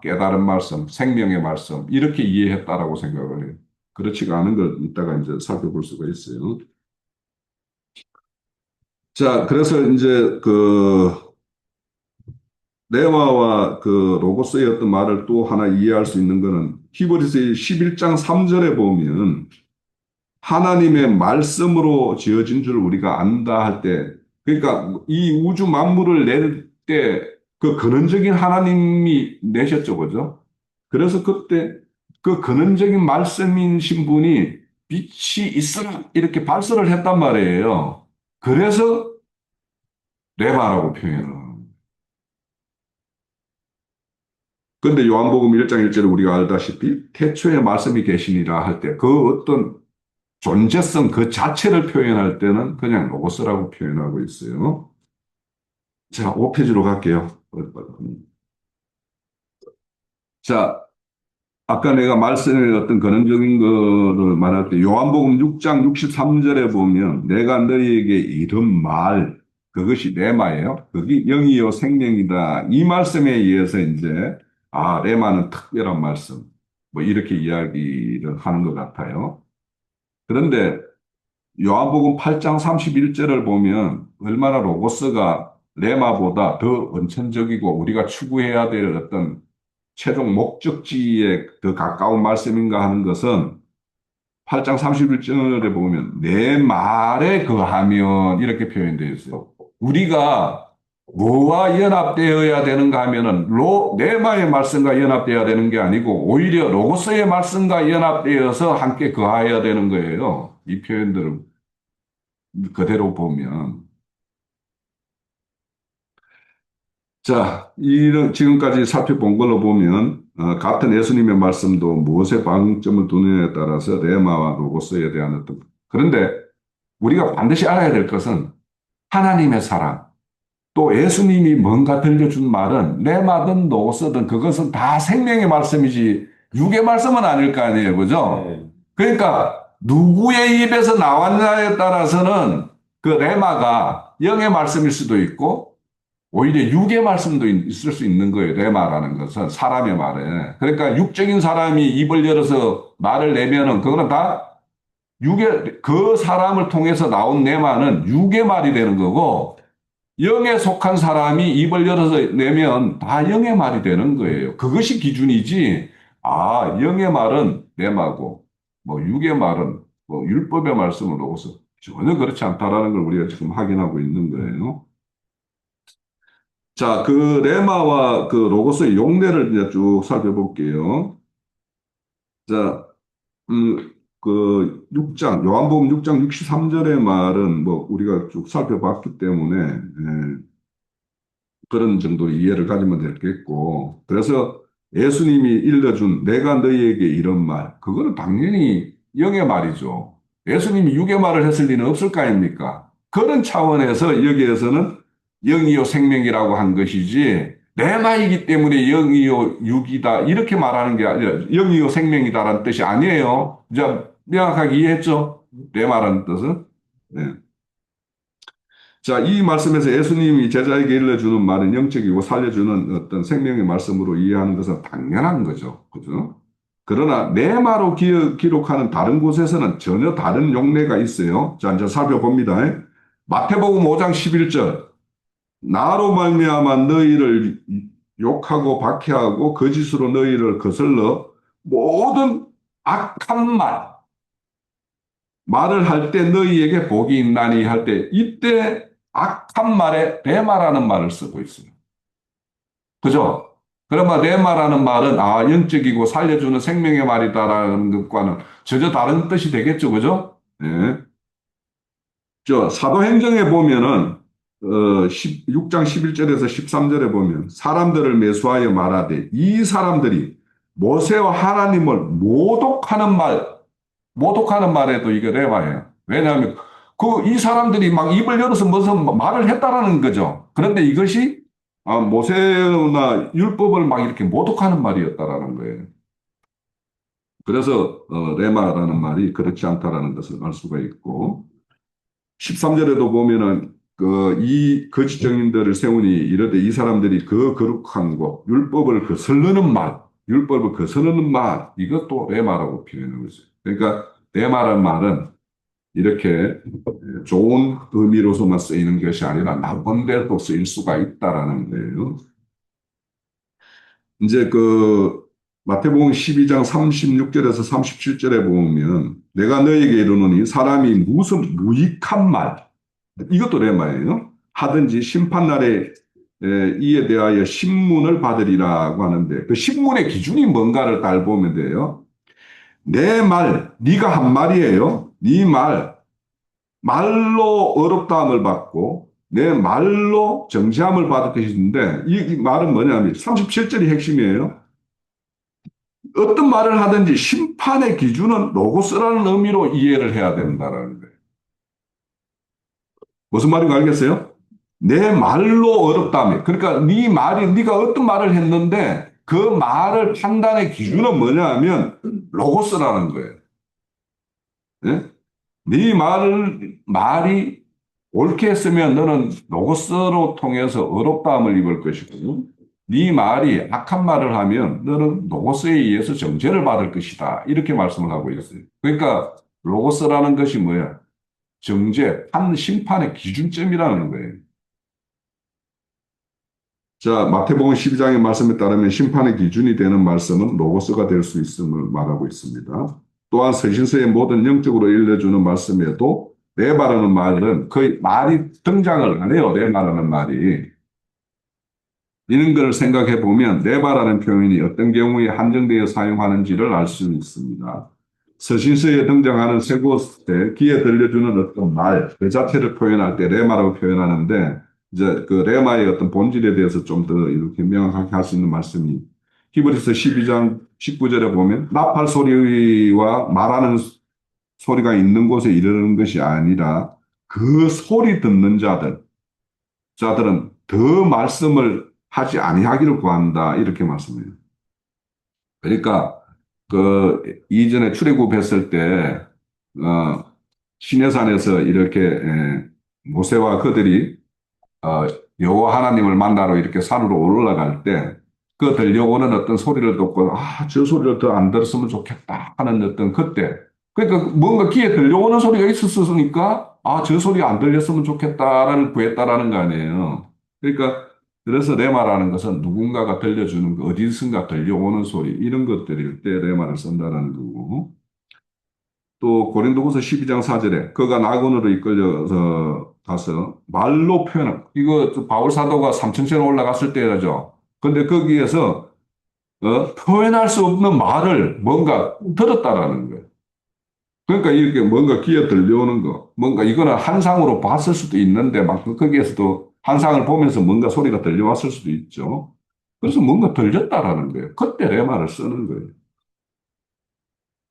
깨달은 말씀, 생명의 말씀 이렇게 이해했다라고 생각을 해요. 그렇지가 않은 걸 이따가 이제 살펴볼 수가 있어요. 자, 그래서 이제 레마와 그 로고스의 어떤 말을 또 하나 이해할 수 있는 거는 히브리서 11장 3절에 보면 하나님의 말씀으로 지어진 줄 우리가 안다 할 때, 그러니까 이 우주 만물을 낼 때 그 근원적인 하나님이 내셨죠, 그죠? 그래서 그때 그 근원적인 말씀인 신분이 빛이 있으라 이렇게 발설을 했단 말이에요. 그래서 레마라고 표현을. 그런데 요한복음 1장 1절에 우리가 알다시피 태초에 말씀이 계시니라 할 때 그 어떤 존재성 그 자체를 표현할 때는 그냥 로고스라고 표현하고 있어요. 자, 5페이지로 갈게요. 자, 아까 내가 말씀의 어떤 근원적인 거를 말할 때 요한복음 6장 63절에 보면 내가 너희에게 이런 말 그것이 레마예요. 그게 영이요 생명이다. 이 말씀에 의해서 이제 레마는 특별한 말씀 뭐 이렇게 이야기를 하는 것 같아요. 그런데 요한복음 8장 31절을 보면 얼마나 로고스가 레마보다 더 원천적이고 우리가 추구해야 될 어떤 최종 목적지에 더 가까운 말씀인가 하는 것은 8장 31절에 보면 내 말에 거하면 이렇게 표현되어 있어요. 우리가 뭐와 연합되어야 되는가 하면은 레마의 말씀과 연합되어야 되는 게 아니고 오히려 로고스의 말씀과 연합되어서 함께 거하여야 되는 거예요. 이 표현들을 그대로 보면. 자, 지금까지 살펴본 걸로 보면, 같은 예수님의 말씀도 무엇에 방점을 두느냐에 따라서 레마와 로고스에 대한 그런데 우리가 반드시 알아야 될 것은 하나님의 사랑, 또 예수님이 뭔가 들려준 말은 레마든 로고스든 그것은 다 생명의 말씀이지 육의 말씀은 아닐 거 아니에요. 그죠? 네. 그러니까 누구의 입에서 나왔냐에 따라서는 그 레마가 영의 말씀일 수도 있고 오히려 육의 말씀도 있을 수 있는 거예요. 레마라는 것은 사람의 말에. 그러니까 육적인 사람이 입을 열어서 말을 내면은 그거는 다 그 사람을 통해서 나온 레마는 육의 말이 되는 거고 영에 속한 사람이 입을 열어서 내면 다 영의 말이 되는 거예요. 그것이 기준이지. 영의 말은 레마고 뭐 육의 말은 뭐 율법의 말씀으로서 전혀 그렇지 않다라는 걸 우리가 지금 확인하고 있는 거예요. 자, 그 레마와 그 로고스의 용례를 이제 쭉 살펴볼게요. 자, 그 6장, 요한복음 6장 63절의 말은 뭐 우리가 쭉 살펴봤기 때문에 그런 정도 이해를 가지면 되겠고, 그래서 예수님이 일러준 내가 너희에게 이런 말, 그거는 당연히 영의 말이죠. 예수님이 육의 말을 했을 리는 없을 거 아닙니까? 그런 차원에서 여기에서는 영이요 생명이라고 한 것이지, 내 말이기 때문에 영이요 육이다 이렇게 말하는 게 아니라 영이요 생명이다라는 뜻이 아니에요. 이제 명확하게 이해했죠? 내 말하는 뜻은. 네. 자, 이 말씀에서 예수님이 제자에게 일러주는 말은 영적이고 살려주는 어떤 생명의 말씀으로 이해하는 것은 당연한 거죠. 그죠? 그러나 내 말로 기록하는 다른 곳에서는 전혀 다른 용례가 있어요. 자, 이제 살펴봅니다. 마태복음 5장 11절. 나로 말미암아 너희를 욕하고 박해하고 거짓으로 너희를 거슬러 모든 악한 말을 할 때 너희에게 복이 있나니 할 때 이때 악한 말에 레마라는 말을 쓰고 있어요. 그죠? 그러면 레마라는 말은 영적이고 살려주는 생명의 말이다라는 것과는 전혀 다른 뜻이 되겠죠. 그죠? 네. 사도행정에 보면은 6장 11절에서 13절에 보면 사람들을 매수하여 말하되 이 사람들이 모세와 하나님을 모독하는 말에도 이게 레마예요. 왜냐하면 이 사람들이 막 입을 열어서 무슨 말을 했다라는 거죠. 그런데 이것이 모세나 율법을 막 이렇게 모독하는 말이었다라는 거예요. 그래서 레마라는 말이 그렇지 않다라는 것을 알 수가 있고 13절에도 보면은 이 거짓 증인들을 세우니 이르되 이 사람들이 그 거룩한 곳 율법을 거스르는 말 이것도 레마라고 표현하고 있어요. 그러니까 레마라는 말은 이렇게 좋은 의미로서만 쓰이는 것이 아니라 나쁜 데도 쓰일 수가 있다라는 거예요. 이제 마태복음 12장 36절에서 37절에 보면 내가 너에게 이르노니 사람이 무슨 무익한 말 이것도 레마예요. 하든지 심판날에 이에 대하여 신문을 받으리라고 하는데 그 신문의 기준이 뭔가를 잘 보면 돼요. 내 말, 네가 한 말이에요. 네 말로 어렵다함을 받고 내 말로 정죄함을 받을 것인데 이 말은 뭐냐면 37절이 핵심이에요. 어떤 말을 하든지 심판의 기준은 로고스라는 의미로 이해를 해야 된다는 거예요. 무슨 말인가 알겠어요? 내 말로 어렵다며. 그러니까 네가 어떤 말을 했는데 그 말을 판단의 기준은 뭐냐 하면 로고스라는 거예요. 예? 네 말이 옳게 했으면 너는 로고스로 통해서 어렵다함을 입을 것이고 네 말이 악한 말을 하면 너는 로고스에 의해서 정죄를 받을 것이다. 이렇게 말씀을 하고 있어요. 그러니까 로고스라는 것이 뭐야? 심판의 기준점이라는 거예요. 자, 마태복음 12장의 말씀에 따르면 심판의 기준이 되는 말씀은 로고스가 될 수 있음을 말하고 있습니다. 또한 서신서의 모든 영적으로 일러주는 말씀에도 레바라는 말은 거의 말이 등장을 안 해요. 레바라는 말이. 이런 걸 생각해 보면 레바라는 표현이 어떤 경우에 한정되어 사용하는지를 알 수 있습니다. 서신서에 등장하는 세 곳에 귀에 들려주는 어떤 말, 그 자체를 표현할 때 레마라고 표현하는데 이제 그 레마의 어떤 본질에 대해서 좀 더 이렇게 명확하게 할 수 있는 말씀이 히브리서 12장 19절에 보면 나팔 소리와 말하는 소리가 있는 곳에 이르는 것이 아니라 그 소리 듣는 자들은 더 말씀을 하지 아니하기를 구한다 이렇게 말씀해요. 그러니까 이전에 출애굽했을 때 어, 시내산에서 이렇게 모세와 그들이 어, 여호와 하나님을 만나러 이렇게 산으로 올라갈 때 그 들려오는 어떤 소리를 듣고 저 소리를 더 안 들었으면 좋겠다 하는 어떤 그때 그러니까 뭔가 귀에 들려오는 소리가 있었으니까 저 소리 안 들렸으면 좋겠다라는 구했다라는 거 아니에요. 그러니까 그래서 레마라는 것은 누군가가 들려주는 어디선가 들려오는 소리 이런 것들일 때 레마를 쓴다라는 거고 또 고린도후서 12장 4절에 그가 낙원으로 이끌려서 가서 말로 표현한 이거 바울 사도가 삼층천에 올라갔을 때라죠. 근데 거기에서 표현할 수 없는 말을 뭔가 들었다라는 거예요. 그러니까 이렇게 뭔가 귀에 들려오는 거, 뭔가 이거는 환상으로 봤을 수도 있는데 막 거기에서도 환상을 보면서 뭔가 소리가 들려왔을 수도 있죠. 그래서 뭔가 들렸다라는 거예요. 그때 레마를 쓰는 거예요.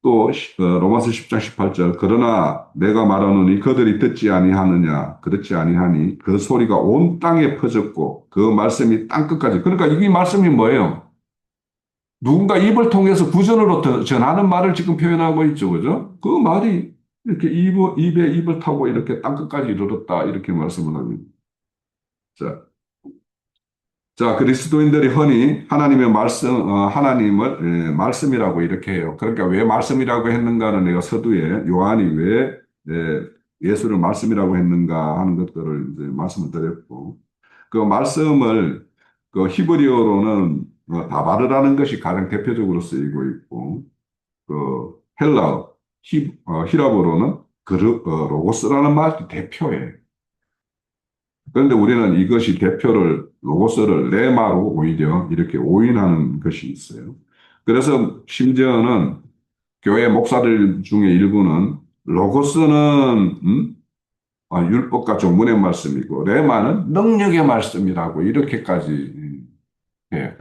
또 로마서 10장 18절 그러나 내가 말하노니 그들이 듣지 아니하느냐 그렇지 아니하니 그 소리가 온 땅에 퍼졌고 그 말씀이 땅 끝까지 그러니까 이 말씀이 뭐예요? 누군가 입을 통해서 구전으로 전하는 말을 지금 표현하고 있죠. 그죠? 그 말이 이렇게 입에 입을 타고 이렇게 땅 끝까지 이르렀다 이렇게 말씀을 합니다. 자, 그리스도인들이 흔히 하나님을 말씀이라고 이렇게 해요. 그러니까 왜 말씀이라고 했는가는 내가 서두에 요한이 왜 예수를 말씀이라고 했는가 하는 것들을 이제 말씀을 드렸고, 그 말씀을 그 히브리어로는 다바르라는 것이 가장 대표적으로 쓰이고 있고, 그 히랍어로는 로고스라는 말이 대표예요. 그런데 우리는 이것이 로고스를 레마로 오히려 이렇게 오인하는 것이 있어요. 그래서 심지어는 교회 목사들 중에 일부는 로고스는 율법과 조문의 말씀이고 레마는 능력의 말씀이라고 이렇게까지 해요.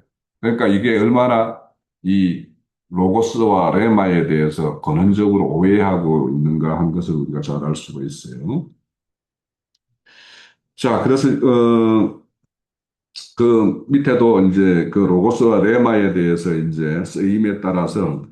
그러니까 이게 얼마나 이 로고스와 레마에 대해서 근원적으로 오해하고 있는가 한 것을 우리가 잘 알 수가 있어요. 자, 그래서 그 밑에도 이제 그 로고스와 레마에 대해서 이제 쓰임에 따라서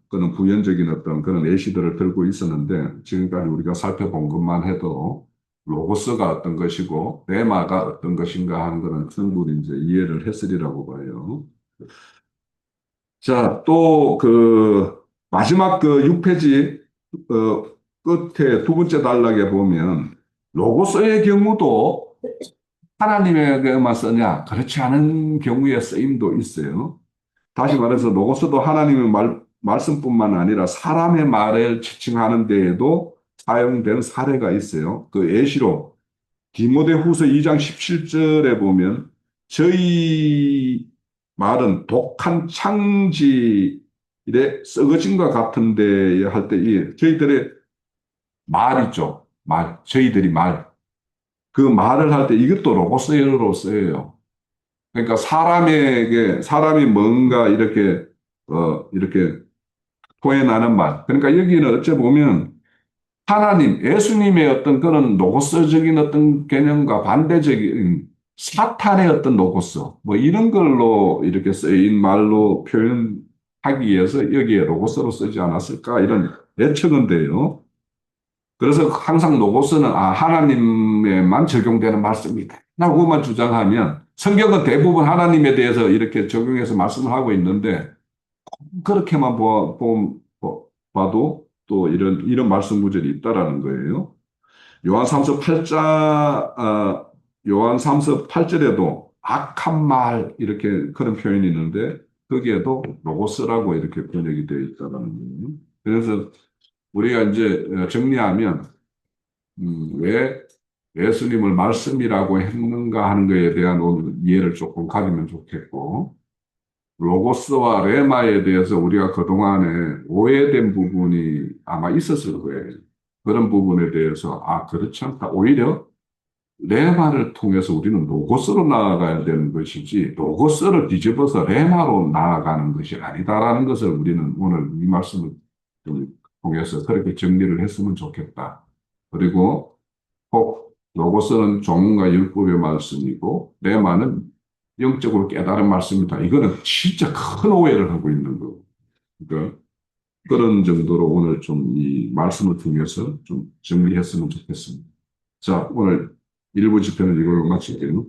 그런 부연적인 어떤 그런 예시들을 들고 있었는데 지금까지 우리가 살펴본 것만 해도 로고스가 어떤 것이고 레마가 어떤 것인가 하는 거는 충분히 이제 이해를 했으리라고 봐요. 자, 또 그 마지막 그 6페이지 끝에 두 번째 단락에 보면 로고스의 경우도 하나님에게만 쓰냐? 그렇지 않은 경우에 쓰임도 있어요. 다시 말해서 로고스도 하나님의 말씀뿐만 아니라 사람의 말을 지칭하는 데에도 사용된 사례가 있어요. 그 예시로 디모데후서 2장 17절에 보면 저희 말은 독한 창질의 썩어짐과 같은데 할 때 이 저희들의 말 있죠. 말, 저희들이 말. 그 말을 할 때 이것도 로고스로 쓰여요. 그러니까 사람이 뭔가 이렇게 표현하는 말. 그러니까 여기는 어째 보면 하나님, 예수님의 어떤 그런 로고스적인 어떤 개념과 반대적인 사탄의 어떤 로고스, 뭐 이런 걸로 이렇게 쓰인 말로 표현하기 위해서 여기에 로고스로 쓰지 않았을까 이런 예측은 돼요. 그래서 항상 로고스는 하나님에만 적용되는 말씀이다. 라고만 주장하면 성경은 대부분 하나님에 대해서 이렇게 적용해서 말씀을 하고 있는데 그렇게만 봐도 또 이런 말씀 구절이 있다라는 거예요. 요한 3서 8장, 요한 3서 8절에도 악한 말 이렇게 그런 표현이 있는데 거기에도 로고스라고 이렇게 번역이 되어 있다는 거예요. 그래서 우리가 이제 정리하면 왜 예수님을 말씀이라고 했는가 하는 것에 대한 오늘 이해를 조금 가지면 좋겠고, 로고스와 레마에 대해서 우리가 그동안에 오해된 부분이 아마 있었을 거예요. 그런 부분에 대해서, 그렇지 않다. 오히려 레마를 통해서 우리는 로고스로 나아가야 되는 것이지, 로고스를 뒤집어서 레마로 나아가는 것이 아니다라는 것을 우리는 오늘 이 말씀을 좀 통해서 그렇게 정리를 했으면 좋겠다. 그리고 꼭 로고스는 종과 율법의 말씀이고 레마는 영적으로 깨달은 말씀이다. 이거는 진짜 큰 오해를 하고 있는 거고. 그러니까 그런 정도로 오늘 좀 이 말씀을 통해서 좀 정리했으면 좋겠습니다. 자, 오늘 일부 집회는 이걸로 마칠게요.